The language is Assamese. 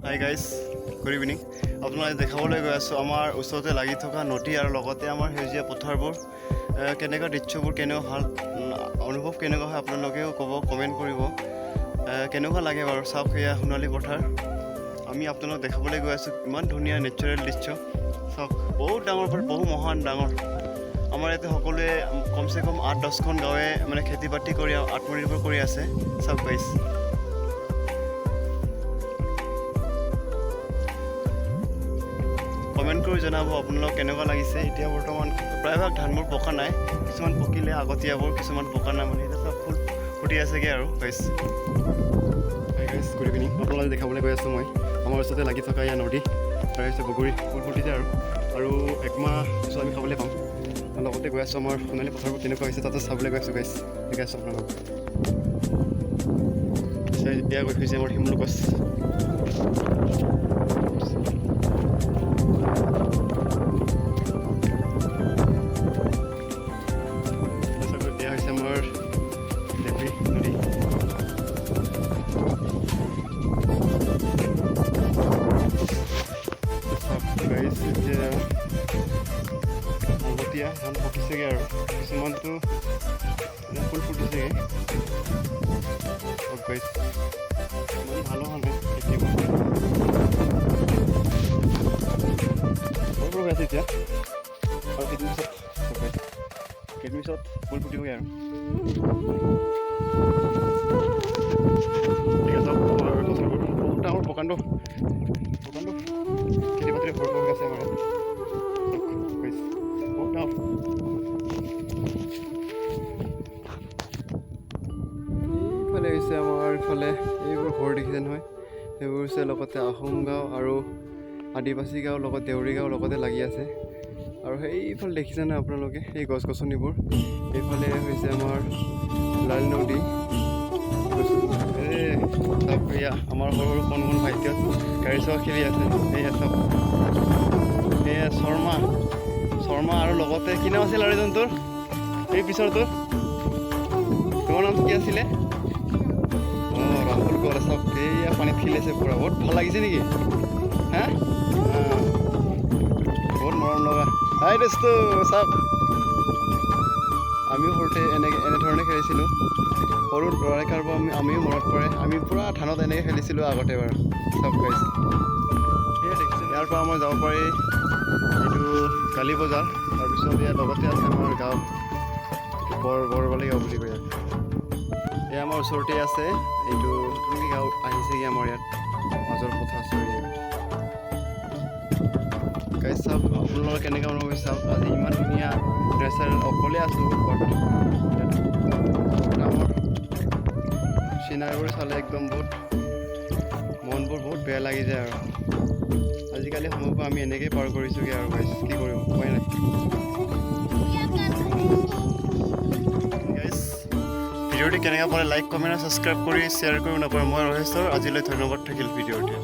Hi guys, good evening. আপোনালোকে দেখাবলৈ গৈ আছোঁ আমাৰ ওচৰতে লাগি থকা নদী আৰু লগতে আমাৰ সেউজীয়া পথাৰবোৰ কেনেকুৱা দৃশ্যবোৰ কেনেকুৱা ভাল অনুভৱ কেনেকুৱা হয় আপোনালোকেও ক'ব, কমেণ্ট কৰিব কেনেকুৱা লাগে বাৰু। চাওক, সেয়া সোণালী পথাৰ আমি আপোনালোকক দেখাবলৈ গৈ আছোঁ। ইমান ধুনীয়া নেচাৰেল দৃশ্য চাওক, বহুত ডাঙৰ বহু মহান ডাঙৰ। আমাৰ ইয়াতে সকলোৱে কমচে কম 8-10খন গাঁৱে মানে খেতি বাতি কৰি আত্মনিৰ্ভৰ কৰি আছে। চাওক গাইজ, কমেণ্ট কৰি জনাব আপোনালোক কেনেকুৱা লাগিছে। এতিয়া বৰ্তমান প্ৰায়ভাগ ধানবোৰ পকা নাই, কিছুমান পকিলে আগতীয়াবোৰ, কিছুমান পকা নাই মানে এতিয়া চব ফুল ফুটি আছেগৈ আৰু গাইজ। গাইজ গুড ইভিনিং, আপোনালোকে দেখাবলৈ গৈ আছোঁ মই আমাৰ ওচৰতে লাগি থকা এয়া নদী তাৰ হৈছে বগৰী ফুল ফুটিছে আৰু একমাহ পিছত আমি খাবলৈ পাম। লগতে গৈ আছোঁ আমাৰ সোণালী পথাৰবোৰ কেনেকুৱা হৈছে তাতে চাবলৈ গৈ আছোঁ গাইজ। ঠিক আছে আপোনালোক এতিয়া গৈ থৈছে আমাৰ শিমলু গছ। এয়া হৈছে আমাৰ দেৱী নদী। গাইজ এতিয়া আগতীয়া ধান পকিছেগৈ আৰু কিছুমানটো ফুল ফুটিছেগৈ। গাইজ ইমান ভালো হোৱা নাই খেতিবোৰ, সৰু আছে এতিয়া আৰু কেইদিন পিছত ফুল ফুটিবগৈ আৰু। ঠিক আছে, আমাৰ গছবোৰ বহুত ডাঙৰ প্ৰকাণ্ড খেতি বাতিৰে ভৰপূৰ হৈ আছে আমাৰ ইয়াত। বহুত ডাঙৰ এইফালে হৈছে আমাৰ ইফালে এইবোৰ ঘৰ দেখিছে নহয়, সেইবোৰ হৈছে লগতে আহোম গাঁও আৰু আদিবাসী গাঁও লগত দেউৰী গাঁও লগতে লাগি আছে। আৰু সেইফালে দেখিছে নহয় আপোনালোকে এই গছ গছনিবোৰ, এইফালে হৈছে আমাৰ লাল নদী। চব এয়া আমাৰ সৰু সৰু কণ কণ ভাইটিহঁত গাড়ী চোৱা খেলি আছে। এয়া চব এয়া শৰ্মা আৰু লগতে কি নাম আছিল আৰু এজন তোৰ এই পিছৰটোৰ, তোমাৰ নামটো কি আছিলে? অঁ, ৰাহুল গড়। চব এয়া পানীত খেলি আছে পূৰা, বহুত ভাল লাগিছে নেকি? হা, বহুত মৰম লগা। হাই দোস্তো, চাওক আমিও সৰুতে এনেধৰণে খেলিছিলোঁ। সৰু ল'ৰা কাৰোবাৰ আমিও মনত পৰে, আমি পূৰা ধানত এনেকৈ খেলিছিলোঁ আগতে বাৰু। চব গাইজ সেয়া দেখিছোঁ। ইয়াৰ পৰা মই যাব পাৰি এইটো কালী বজাৰ, তাৰপিছত ইয়াৰ লগতে আছে আমাৰ গাঁও বৰবালি গাঁও বুলি কয় ইয়াত। এয়া আমাৰ ওচৰতে আছে এইটো নতুনকৈ গাঁও আহিছেগৈ আমাৰ ইয়াত মাজৰ পথাৰ চৰি গাইজ। চাওক আপোনালোকৰ কেনেকৈ অনুভৱ হৈছে, চাওক আজি ইমান ধুনীয়া নেচাৰেল। অকলে আছোঁ ডাঙৰ চিনাৰীবোৰ চালে একদম বহুত মনবোৰ বহুত বেয়া লাগি যায় আৰু আজিকালি সময়বোৰ আমি এনেকৈয়ে পাৰ কৰিছোঁগৈ আৰু গাইজ, কি কৰিম উপায় নাই। গাইজ ভিডিঅ'টি কেনেকৈ পালে লাইক কমেণ্ট আৰু ছাবস্ক্ৰাইব কৰি শ্বেয়াৰ কৰিব নাপাৰে। মই ৰহেশ্বৰ, আজিলৈ ধন্যবাদ থাকিল ভিডিঅ'টি।